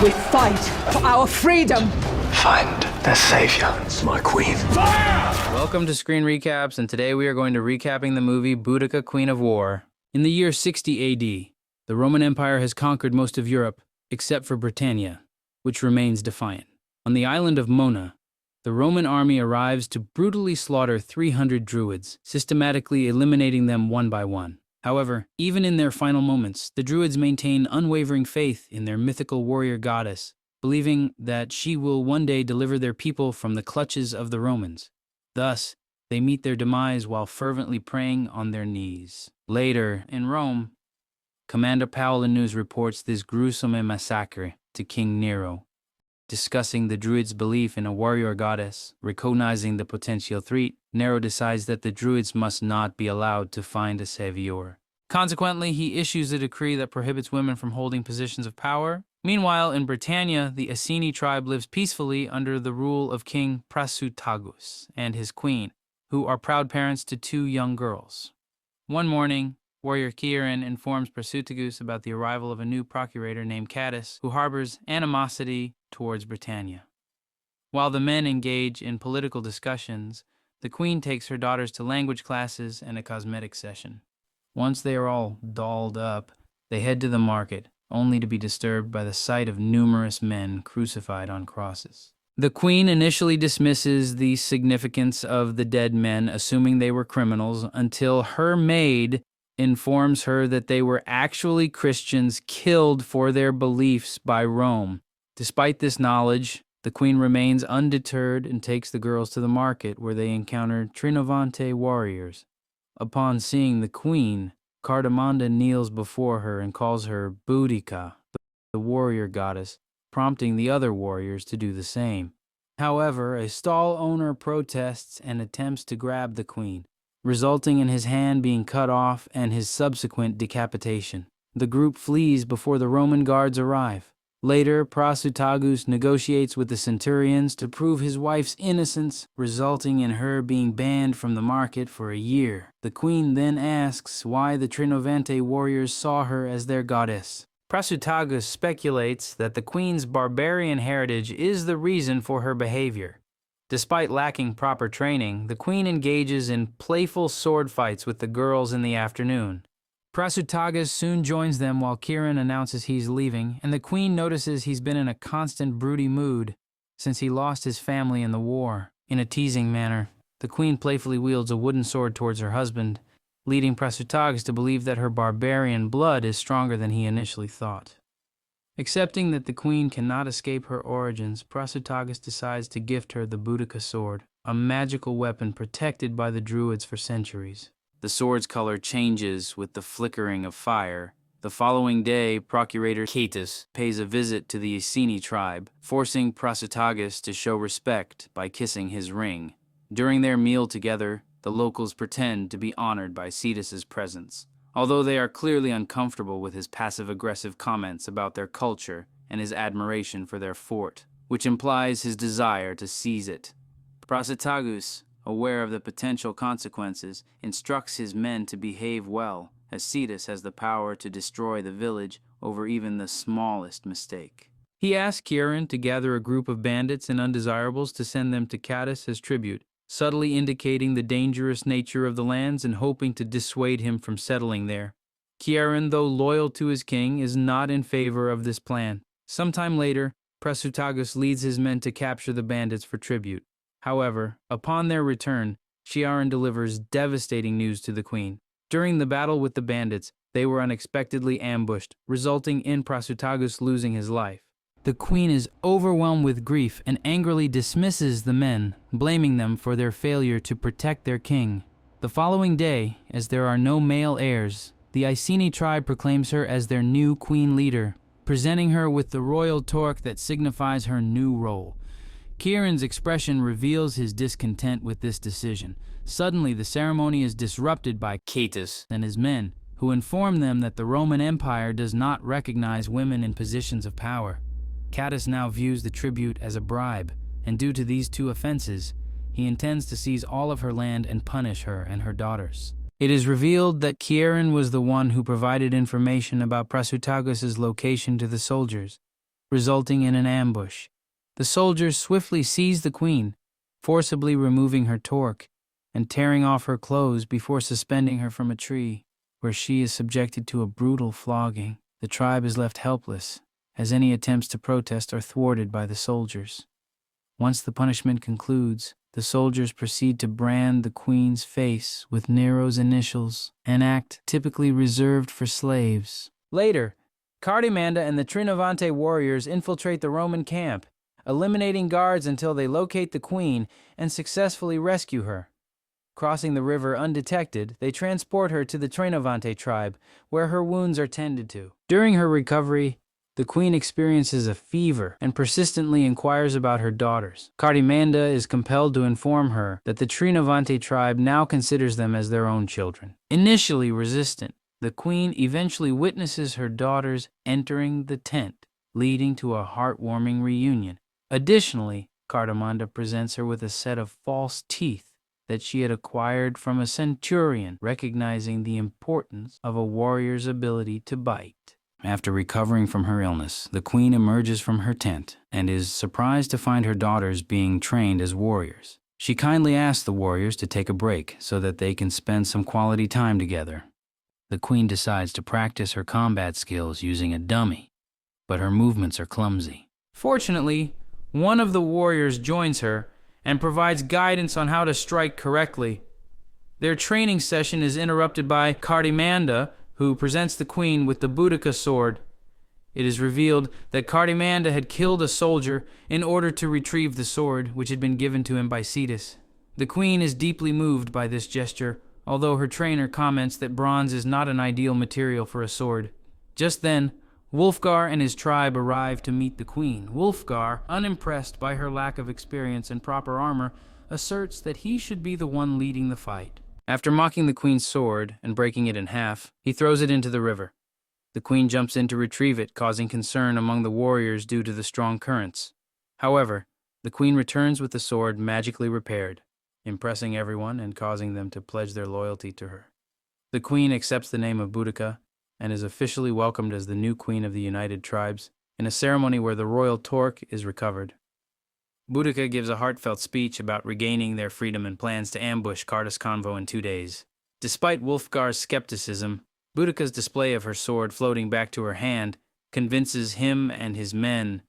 We fight for our freedom. Find their savior. It's my queen. Welcome to Screen Recaps, and today we are going to recapping the movie Boudica, Queen of War. In the year 60 AD, the Roman Empire has conquered most of Europe, except for Britannia, which remains defiant. On the island of Mona, the Roman army arrives to brutally slaughter 300 Druids, systematically eliminating them one by one. However, even in their final moments, the Druids maintain unwavering faith in their mythical warrior goddess, believing that she will one day deliver their people from the clutches of the Romans. Thus, they meet their demise while fervently praying on their knees. Later, in Rome, Commander Paulinus reports this gruesome massacre to King Nero. Discussing the Druids' belief in a warrior goddess, recognizing the potential threat, Nero decides that the Druids must not be allowed to find a savior. Consequently, he issues a decree that prohibits women from holding positions of power. Meanwhile, in Britannia, the Iceni tribe lives peacefully under the rule of King Prasutagus and his queen, who are proud parents to 2 young girls. One morning, warrior Kieran informs Prasutagus about the arrival of a new procurator named Catus, who harbors animosity towards Britannia. While the men engage in political discussions, the queen takes her daughters to language classes and a cosmetic session. Once they are all dolled up, they head to the market, only to be disturbed by the sight of numerous men crucified on crosses. The queen initially dismisses the significance of the dead men, assuming they were criminals, until her maid informs her that they were actually Christians killed for their beliefs by Rome. Despite this knowledge, the queen remains undeterred and takes the girls to the market, where they encounter Trinovante warriors. Upon seeing the queen, Cardamonda kneels before her and calls her Boudica, the warrior goddess, prompting the other warriors to do the same. However, a stall owner protests and attempts to grab the queen, resulting in his hand being cut off and his subsequent decapitation. The group flees before the Roman guards arrive. Later, Prasutagus negotiates with the centurions to prove his wife's innocence, resulting in her being banned from the market for a year. The queen then asks why the Trinovante warriors saw her as their goddess. Prasutagus speculates that the queen's barbarian heritage is the reason for her behavior. Despite lacking proper training, the queen engages in playful sword fights with the girls in the afternoon. Prasutagus soon joins them while Kieran announces he's leaving, and the queen notices he's been in a constant broody mood since he lost his family in the war. In a teasing manner, the queen playfully wields a wooden sword towards her husband, leading Prasutagus to believe that her barbarian blood is stronger than he initially thought. Accepting that the queen cannot escape her origins, Prasutagus decides to gift her the Boudica sword, a magical weapon protected by the Druids for centuries. The sword's color changes with the flickering of fire. The following day, Procurator Catus pays a visit to the Iceni tribe, forcing Prasutagus to show respect by kissing his ring. During their meal together, the locals pretend to be honored by Cetus's presence, although they are clearly uncomfortable with his passive-aggressive comments about their culture and his admiration for their fort, which implies his desire to seize it. Prasutagus, aware of the potential consequences, instructs his men to behave well, as Cetus has the power to destroy the village over even the smallest mistake. He asks Kieran to gather a group of bandits and undesirables to send them to Catus as tribute, subtly indicating the dangerous nature of the lands and hoping to dissuade him from settling there. Kieran, though loyal to his king, is not in favor of this plan. Sometime later, Prasutagus leads his men to capture the bandits for tribute. However, upon their return, Chiaran delivers devastating news to the queen. During the battle with the bandits, they were unexpectedly ambushed, resulting in Prasutagus losing his life. The queen is overwhelmed with grief and angrily dismisses the men, blaming them for their failure to protect their king. The following day, as there are no male heirs, the Iceni tribe proclaims her as their new queen leader, presenting her with the royal torque that signifies her new role. Kieran's expression reveals his discontent with this decision. Suddenly, the ceremony is disrupted by Catus and his men, who inform them that the Roman Empire does not recognize women in positions of power. Catus now views the tribute as a bribe, and due to these 2 offenses, he intends to seize all of her land and punish her and her daughters. It is revealed that Kieran was the one who provided information about Prasutagus' location to the soldiers, resulting in an ambush. The soldiers swiftly seize the queen, forcibly removing her torque and tearing off her clothes before suspending her from a tree, where she is subjected to a brutal flogging. The tribe is left helpless, as any attempts to protest are thwarted by the soldiers. Once the punishment concludes, the soldiers proceed to brand the queen's face with Nero's initials, an act typically reserved for slaves. Later, Cardamanda and the Trinavante warriors infiltrate the Roman camp, eliminating guards until they locate the queen and successfully rescue her. Crossing the river undetected, they transport her to the Trinavante tribe, where her wounds are tended to. During her recovery, the queen experiences a fever and persistently inquires about her daughters. Cardamanda is compelled to inform her that the Trinavante tribe now considers them as their own children. Initially resistant, the queen eventually witnesses her daughters entering the tent, leading to a heartwarming reunion. Additionally, Cardamanda presents her with a set of false teeth that she had acquired from a centurion, recognizing the importance of a warrior's ability to bite. After recovering from her illness, the queen emerges from her tent and is surprised to find her daughters being trained as warriors. She kindly asks the warriors to take a break so that they can spend some quality time together. The queen decides to practice her combat skills using a dummy, but her movements are clumsy. Fortunately, one of the warriors joins her and provides guidance on how to strike correctly. Their training session is interrupted by Cardamanda, who presents the queen with the Boudica sword. It is revealed that Cardamanda had killed a soldier in order to retrieve the sword, which had been given to him by Cetus. The queen is deeply moved by this gesture, although her trainer comments that bronze is not an ideal material for a sword. Just then, Wulfgar and his tribe arrive to meet the queen. Wulfgar, unimpressed by her lack of experience and proper armor, asserts that he should be the one leading the fight. After mocking the queen's sword and breaking it in half, he throws it into the river. The queen jumps in to retrieve it, causing concern among the warriors due to the strong currents. However, the queen returns with the sword magically repaired, impressing everyone and causing them to pledge their loyalty to her. The queen accepts the name of Boudica and is officially welcomed as the new queen of the United Tribes in a ceremony where the royal torque is recovered. Boudica gives a heartfelt speech about regaining their freedom and plans to ambush Cardus' convoy in 2 days. Despite Wulfgar's skepticism, Boudica's display of her sword floating back to her hand convinces him and his men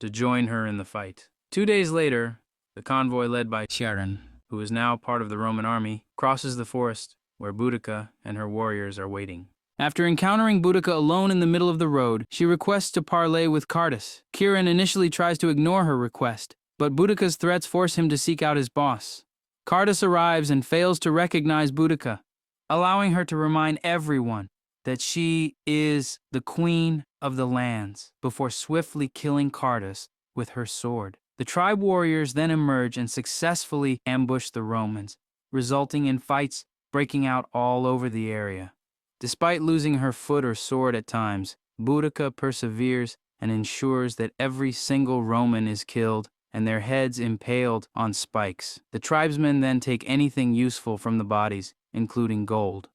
to join her in the fight. 2 days later, the convoy led by Chiron, who is now part of the Roman army, crosses the forest where Boudica and her warriors are waiting. After encountering Boudica alone in the middle of the road, she requests to parley with Cardus. Chiron initially tries to ignore her request, but Boudica's threats force him to seek out his boss. Cardus arrives and fails to recognize Boudica, allowing her to remind everyone that she is the queen of the lands, before swiftly killing Cardus with her sword. The tribe warriors then emerge and successfully ambush the Romans, resulting in fights breaking out all over the area. Despite losing her foot or sword at times, Boudica perseveres and ensures that every single Roman is killed and their heads impaled on spikes. The tribesmen then take anything useful from the bodies, including gold.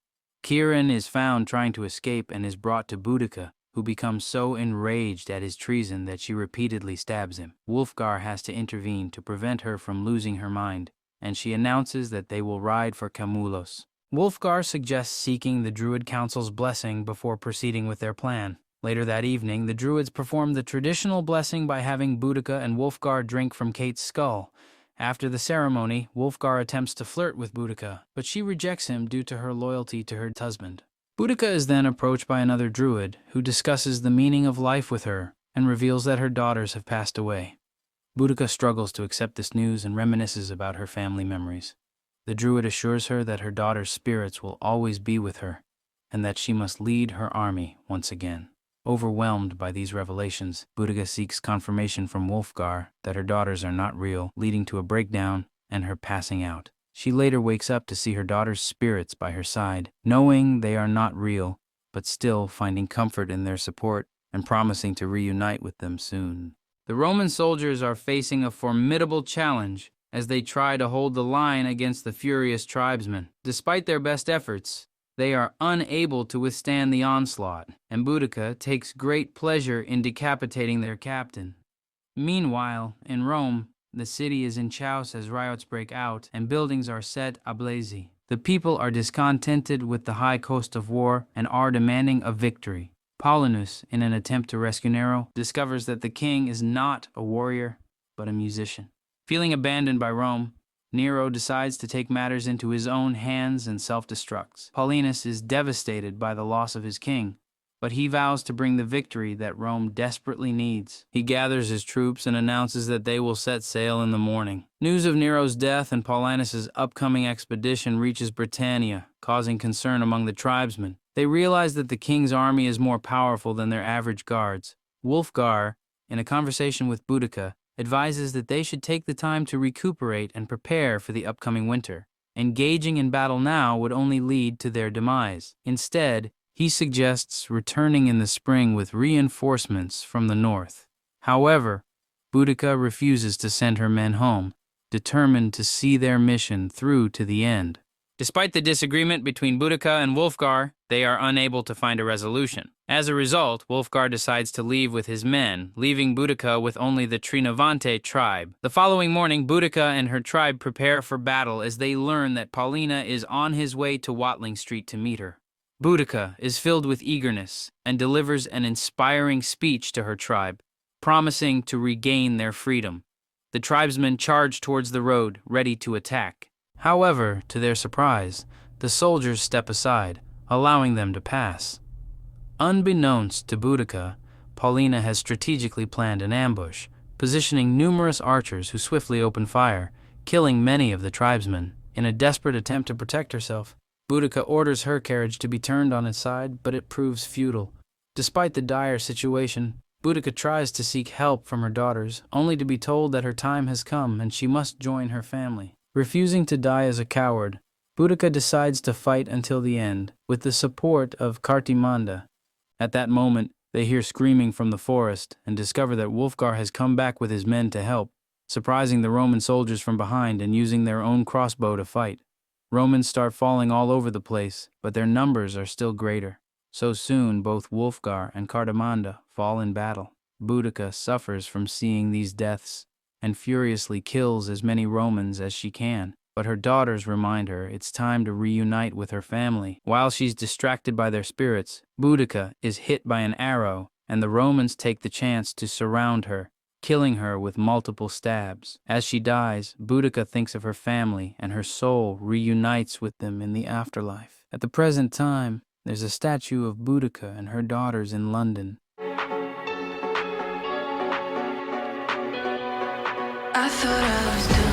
Chiron is found trying to escape and is brought to Boudica, who becomes so enraged at his treason that she repeatedly stabs him. Wulfgar has to intervene to prevent her from losing her mind, and she announces that they will ride for Camulos. Wulfgar suggests seeking the Druid Council's blessing before proceeding with their plan. Later that evening, the Druids perform the traditional blessing by having Boudica and Wulfgar drink from Kate's skull. After the ceremony, Wulfgar attempts to flirt with Boudica, but she rejects him due to her loyalty to her husband. Boudica is then approached by another Druid, who discusses the meaning of life with her and reveals that her daughters have passed away. Boudica struggles to accept this news and reminisces about her family memories. The Druid assures her that her daughter's spirits will always be with her, and that she must lead her army once again. Overwhelmed by these revelations, Boudica seeks confirmation from Wulfgar that her daughters are not real, leading to a breakdown and her passing out. She later wakes up to see her daughter's spirits by her side, knowing they are not real, but still finding comfort in their support and promising to reunite with them soon. The Roman soldiers are facing a formidable challenge as they try to hold the line against the furious tribesmen. Despite their best efforts, They are unable to withstand the onslaught, and Boudica takes great pleasure in decapitating their captain. Meanwhile, in Rome, the city is in chaos as riots break out and buildings are set ablaze. The people are discontented with the high cost of war and are demanding a victory. Paulinus, in an attempt to rescue Nero, discovers that the king is not a warrior, but a musician. Feeling abandoned by Rome, Nero decides to take matters into his own hands and self-destructs. Paulinus is devastated by the loss of his king, but he vows to bring the victory that Rome desperately needs. He gathers his troops and announces that they will set sail in the morning. News of Nero's death and Paulinus's upcoming expedition reaches Britannia, causing concern among the tribesmen. They realize that the king's army is more powerful than their average guards. Wulfgar, in a conversation with Boudica, advises that they should take the time to recuperate and prepare for the upcoming winter. Engaging in battle now would only lead to their demise. Instead, he suggests returning in the spring with reinforcements from the north. However, Boudica refuses to send her men home, determined to see their mission through to the end. Despite the disagreement between Boudica and Wulfgar, they are unable to find a resolution. As a result, Wulfgar decides to leave with his men, leaving Boudica with only the Trinavante tribe. The following morning, Boudica and her tribe prepare for battle as they learn that Paulina is on his way to Watling Street to meet her. Boudica is filled with eagerness and delivers an inspiring speech to her tribe, promising to regain their freedom. The tribesmen charge towards the road, ready to attack. However, to their surprise, the soldiers step aside, allowing them to pass. Unbeknownst to Boudica, Paulina has strategically planned an ambush, positioning numerous archers who swiftly open fire, killing many of the tribesmen. In a desperate attempt to protect herself, Boudica orders her carriage to be turned on its side, but it proves futile. Despite the dire situation, Boudica tries to seek help from her daughters, only to be told that her time has come and she must join her family. Refusing to die as a coward, Boudica decides to fight until the end, with the support of Cartimanda. At that moment, they hear screaming from the forest and discover that Wulfgar has come back with his men to help, surprising the Roman soldiers from behind and using their own crossbow to fight. Romans start falling all over the place, but their numbers are still greater. So soon, both Wulfgar and Cartimanda fall in battle. Boudica suffers from seeing these deaths and furiously kills as many Romans as she can. But her daughters remind her it's time to reunite with her family. While she's distracted by their spirits, Boudica is hit by an arrow, and the Romans take the chance to surround her, killing her with multiple stabs. As she dies, Boudica thinks of her family, and her soul reunites with them in the afterlife. At the present time, there's a statue of Boudica and her daughters in London. I thought I was